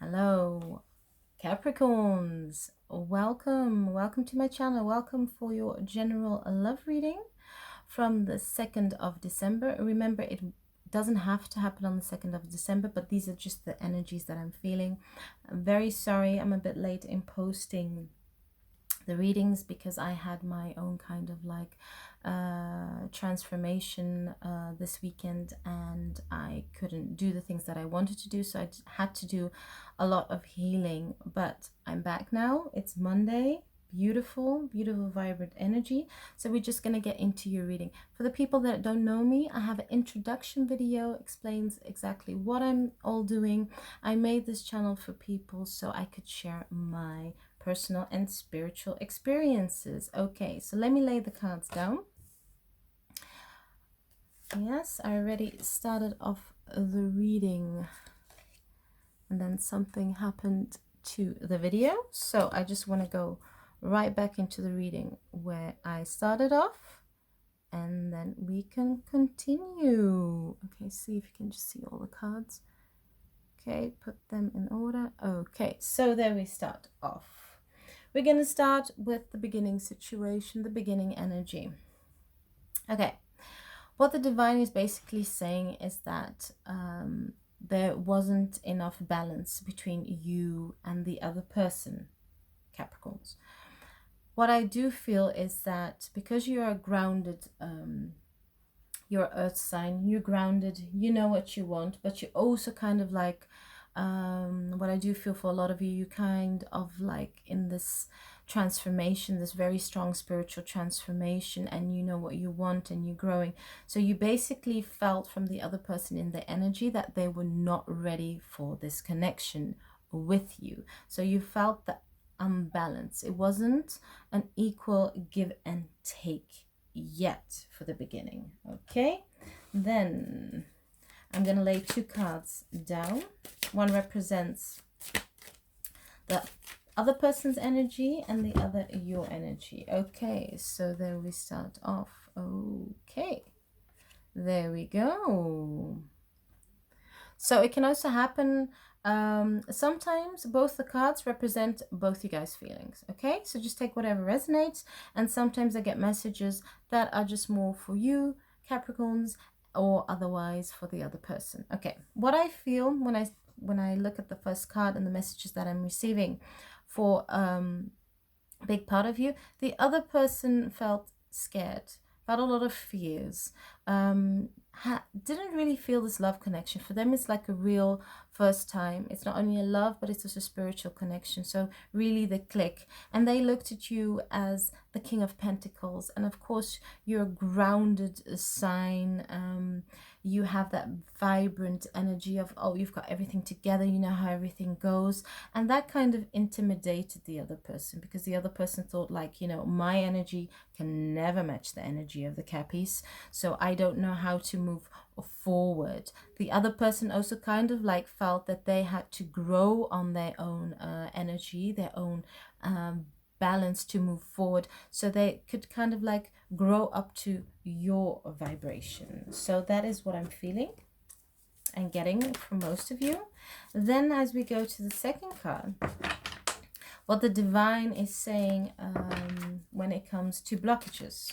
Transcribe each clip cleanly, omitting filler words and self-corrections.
Hello, Capricorns. Welcome to my channel. Welcome for your general love reading from the 2nd of December. Remember, it doesn't have to happen on the 2nd of December, but these are just the energies that I'm feeling. I'm very sorry I'm a bit late in posting the readings because I had my own kind of like transformation this weekend, and I couldn't do the things that I wanted to do, so I had to do a lot of healing. But I'm back now. It's Monday. Beautiful vibrant energy. So we're just going to get into your reading. For the people that don't know me, I have an introduction video, explains exactly what I'm all doing. I made this channel for people so I could share my personal and spiritual experiences. Okay, so let me lay the cards down. Yes, I already started off the reading and then something happened to the video, so I just want to go right back into the reading where I started off, and then we can continue. Okay, see if you can just see all the cards. Okay, put them in order. Okay, so there we start off. We're going to start with the beginning situation, the beginning energy. Okay, what the divine is basically saying is that there wasn't enough balance between you and the other person, Capricorns. What I do feel is that because you are grounded, your earth sign, you're grounded, you know what you want, but you also kind of like, what I do feel for a lot of you, you kind of like in this transformation, this very strong spiritual transformation, and you know what you want and you're growing. So you basically felt from the other person in the energy that they were not ready for this connection with you. So you felt the unbalance. It wasn't an equal give and take yet for the beginning. Okay, then I'm going to lay two cards down. One represents the other person's energy and the other your energy. Okay, so there we start off. Okay, there we go. So it can also happen, sometimes both the cards represent both you guys' feelings. Okay, so just take whatever resonates, and sometimes I get messages that are just more for you, Capricorns, or otherwise for the other person. Okay, what I feel when I look at the first card and the messages that I'm receiving for a big part of you, the other person felt scared, felt a lot of fears, didn't really feel this love connection. For them, it's like a real first time. It's not only a love, but it's also a spiritual connection. So really the click. And they looked at you as the King of Pentacles. And of course, you're a grounded sign. You have that vibrant energy of, oh, you've got everything together. You know how everything goes. And that kind of intimidated the other person, because the other person thought like, you know, my energy can never match the energy of the Cappies. So I don't know how to move forward. The other person also kind of like felt that they had to grow on their own energy, their own balance to move forward, so they could kind of like grow up to your vibration. So that is what I'm feeling and getting from most of you. Then as we go to the second card, what the divine is saying when it comes to blockages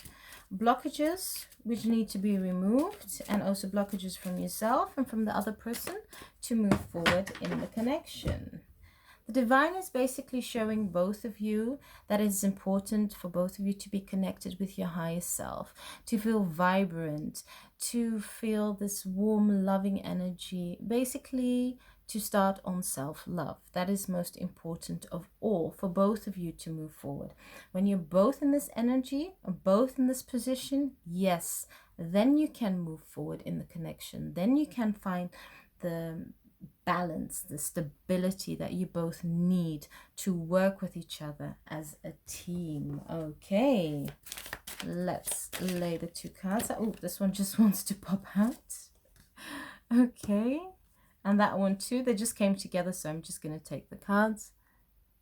which need to be removed, and also blockages from yourself and from the other person to move forward in the connection. The divine is basically showing both of you that it's important for both of you to be connected with your higher self, to feel vibrant, to feel this warm, loving energy, basically to start on self-love. That is most important of all for both of you to move forward. When you're both in this energy, both in this position, yes, then you can move forward in the connection. Then you can find the balance, the stability that you both need to work with each other as a team. Okay, let's lay the two cards. Oh, this one just wants to pop out. Okay, and that one too, they just came together, so I'm just going to take the cards,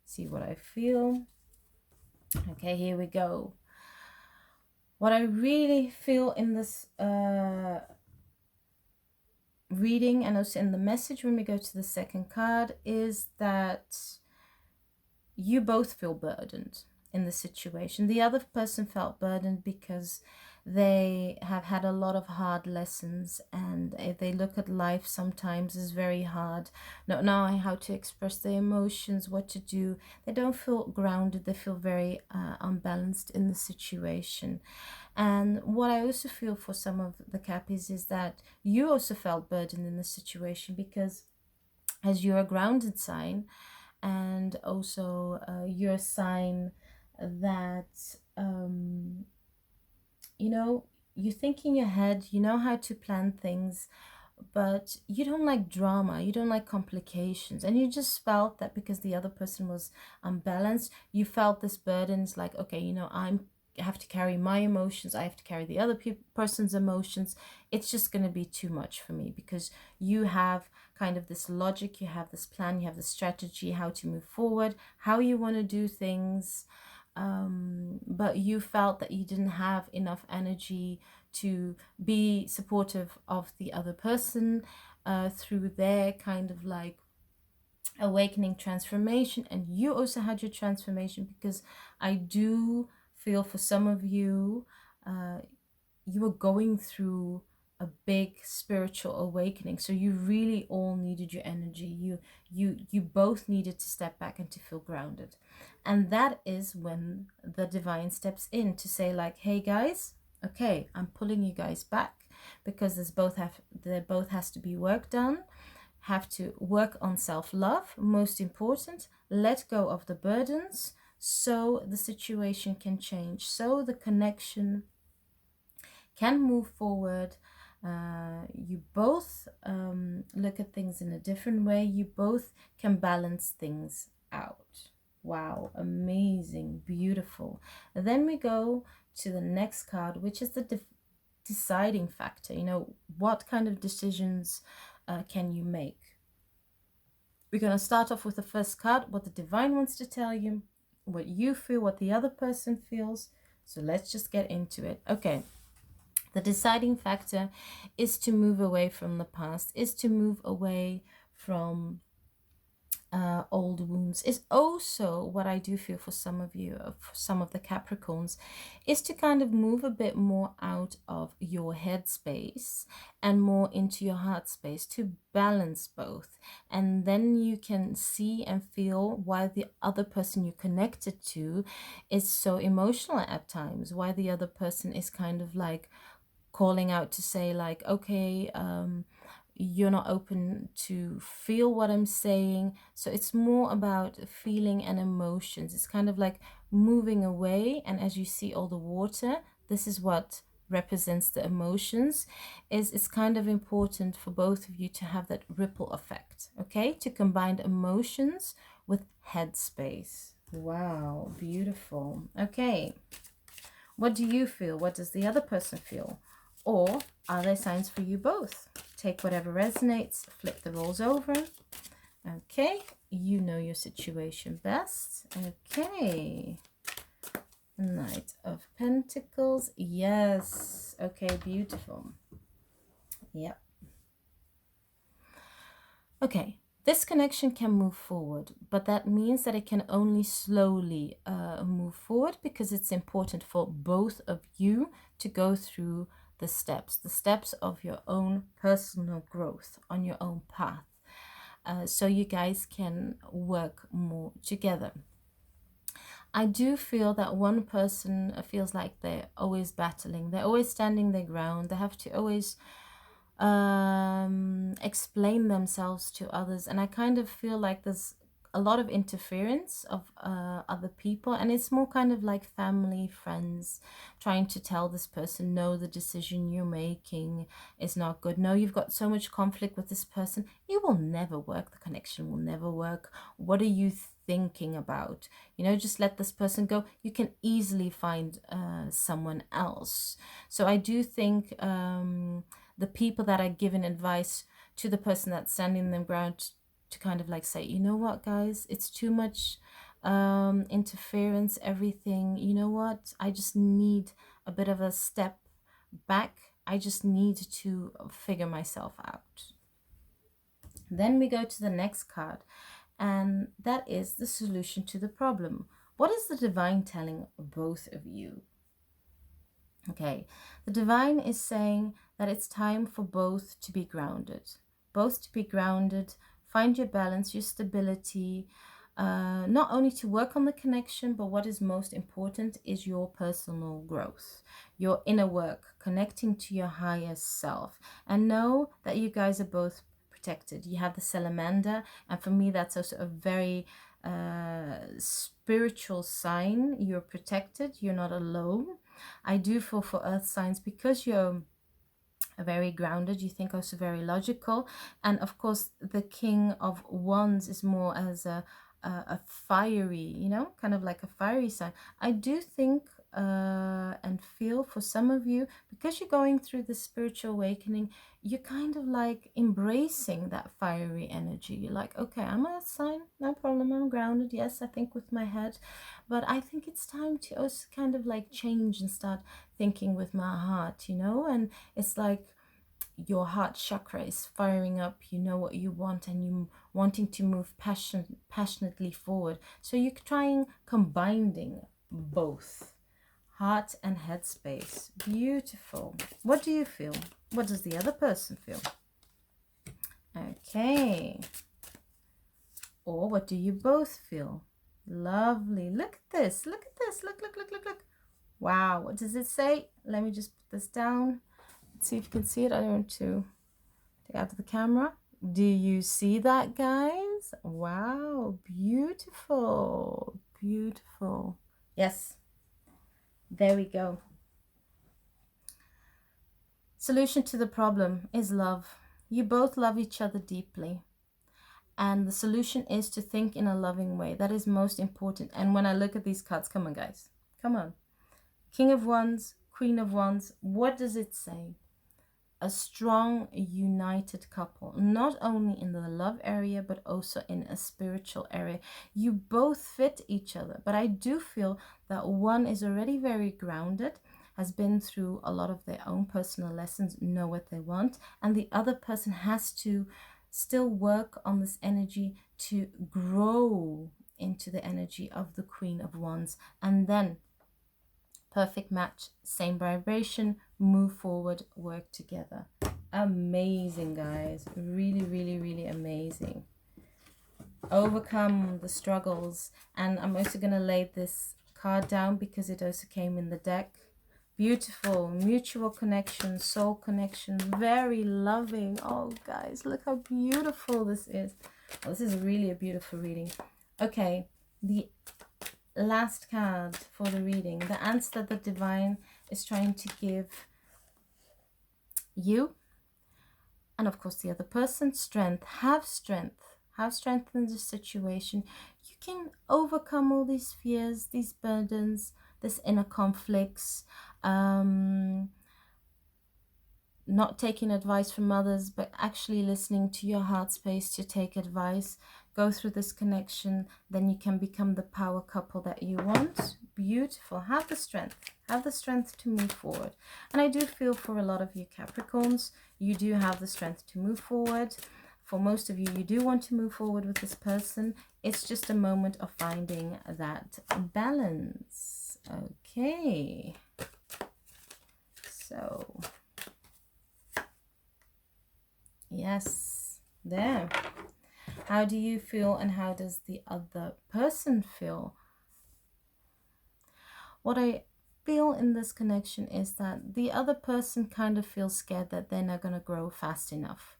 see what I feel. Okay, here we go. What I really feel in this reading and also in the message when we go to the second card is that you both feel burdened in the situation. The other person felt burdened because they have had a lot of hard lessons, and if they look at life sometimes is very hard, not knowing how to express their emotions, what to do. They don't feel grounded, they feel very unbalanced in the situation. And what I also feel for some of the Cappies is that you also felt burdened in the situation because as you're a grounded sign, and also you're a sign that you know, you think in your head, you know how to plan things, but you don't like drama, you don't like complications, and you just felt that because the other person was unbalanced, you felt this burden. It's like, okay, you know, I have to carry my emotions, I have to carry the other person's emotions. It's just going to be too much for me because you have kind of this logic, you have this plan, you have this strategy, how to move forward, how you want to do things. But you felt that you didn't have enough energy to be supportive of the other person through their kind of like awakening transformation. And you also had your transformation, because I do feel for some of you, you were going through a big spiritual awakening, so you really all needed your energy. You both needed to step back and to feel grounded, and that is when the divine steps in to say like, hey guys, okay, I'm pulling you guys back because there both has to be work done, have to work on self-love, most important, let go of the burdens so the situation can change, so the connection can move forward. You both look at things in a different way. You both can balance things out. Wow, amazing, beautiful. And then we go to the next card, which is the deciding factor. You know, what kind of decisions can you make? We're going to start off with the first card, what the divine wants to tell you, what you feel, what the other person feels. So let's just get into it. Okay. The deciding factor is to move away from the past, is to move away from old wounds. Is also what I do feel for some of you, for some of the Capricorns, is to kind of move a bit more out of your head space and more into your heart space, to balance both. And then you can see and feel why the other person you're connected to is so emotional at times, why the other person is kind of like calling out to say like, okay, you're not open to feel what I'm saying. So it's more about feeling and emotions. It's kind of like moving away, and as you see all the water, this is what represents the emotions. It's kind of important for both of you to have that ripple effect, okay, to combine emotions with headspace. Wow, beautiful. Okay, what do you feel? What does the other person feel? Or are there signs for you both? Take whatever resonates, flip the roles over. Okay, you know your situation best. Okay, Knight of Pentacles. Yes. Okay, beautiful. Yep. Okay, this connection can move forward, but that means that it can only slowly move forward, because it's important for both of you to go through the steps of your own personal growth on your own path, so you guys can work more together. I do feel that one person feels like they're always battling, they're always standing their ground, they have to always explain themselves to others, and I kind of feel like there's a lot of interference of other people, and it's more kind of like family, friends trying to tell this person, no, the decision you're making is not good, no, you've got so much conflict with this person, it will never work, the connection will never work, what are you thinking about, you know, just let this person go, you can easily find someone else. So I do think the people that are giving advice to the person that's standing their ground to kind of like say, you know what, guys, it's too much interference, everything, you know what, I just need a bit of a step back, I just need to figure myself out. Then we go to the next card, and that is the solution to the problem. What is the divine telling both of you? Okay, the divine is saying that it's time for both to be grounded. Both to be grounded, find your balance, your stability, not only to work on the connection, but what is most important is your personal growth, your inner work, connecting to your higher self. And know that you guys are both protected. You have the salamander, and for me, that's also a very spiritual sign. You're protected, you're not alone. I do feel for earth signs, because you're very grounded, you think also very logical, and of course the King of Wands is more as a fiery, you know, kind of like a fiery sign. I do think and feel for some of you, because you're going through the spiritual awakening, you're kind of like embracing that fiery energy. You're like, okay, I'm a sign, no problem, I'm grounded, yes, I think with my head, but I think it's time to also kind of like change and start thinking with my heart, you know. And it's like your heart chakra is firing up, you know what you want, and you wanting to move passionately forward. So you're trying combining both heart and head space. Beautiful. What do you feel? What does the other person feel? Okay. Or what do you both feel? Lovely. Look at this. Look at this. Look, look, look, look, look. Wow. What does it say? Let me just put this down. Let's see if you can see it. I don't want to take it out of the camera. Do you see that, guys? Wow. Beautiful. Beautiful. Yes. There we go. Solution to the problem is love. You both love each other deeply. And the solution is to think in a loving way. That is most important. And when I look at these cards, come on, guys. Come on. King of Wands, Queen of Wands. What does it say? A strong, united couple. Not only in the love area, but also in a spiritual area. You both fit each other. But I do feel that one is already very grounded, has been through a lot of their own personal lessons, know what they want. And the other person has to still work on this energy to grow into the energy of the Queen of Wands. And then perfect match, same vibration, move forward, work together. Amazing, guys. Really, really, really amazing. Overcome the struggles. And I'm also going to lay this card down because it also came in the deck. Beautiful, mutual connection, soul connection, very loving. Oh, guys, look how beautiful this is. Oh, this is really a beautiful reading. Okay, the last card for the reading. The answer that the divine is trying to give you, and of course the other person, strength. Have strength. Have strength in this situation. You can overcome all these fears, these burdens, this inner conflicts. Not taking advice from others, but actually listening to your heart space to take advice. Go through this connection, then you can become the power couple that you want. Beautiful. Have the strength. Have the strength to move forward. And I do feel for a lot of you Capricorns, you do have the strength to move forward. For most of you, you do want to move forward with this person. It's just a moment of finding that balance. Okay. So, yes, there. How do you feel and how does the other person feel? What I feel in this connection is that the other person kind of feels scared that they're not going to grow fast enough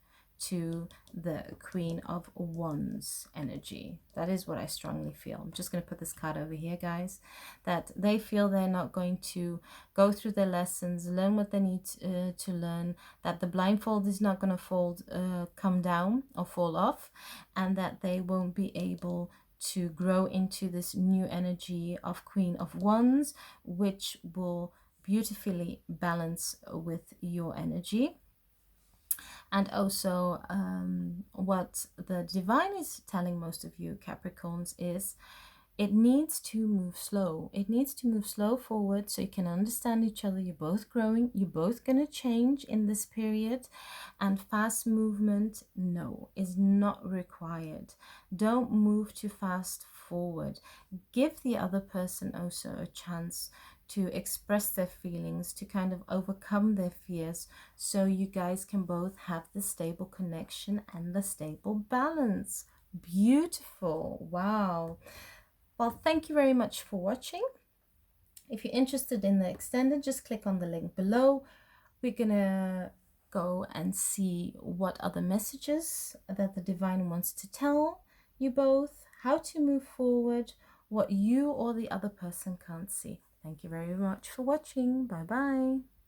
to the Queen of Wands energy. That is what I strongly feel. I'm just going to put this card over here, guys. That they feel they're not going to go through their lessons, learn what they need to learn, that the blindfold is not going to come down or fall off, and that they won't be able to grow into this new energy of Queen of Wands, which will beautifully balance with your energy. And also what the divine is telling most of you Capricorns is it needs to move slow. It needs to move slow forward so you can understand each other. You're both growing. You're both going to change in this period. And fast movement, no, is not required. Don't move too fast forward. Give the other person also a chance to express their feelings, to kind of overcome their fears, so you guys can both have the stable connection and the stable balance. Beautiful. Wow. Well, thank you very much for watching. If you're interested in the extended, just click on the link below. We're gonna go and see what other messages that the divine wants to tell you both, how to move forward, what you or the other person can't see. Thank you very much for watching. Bye bye.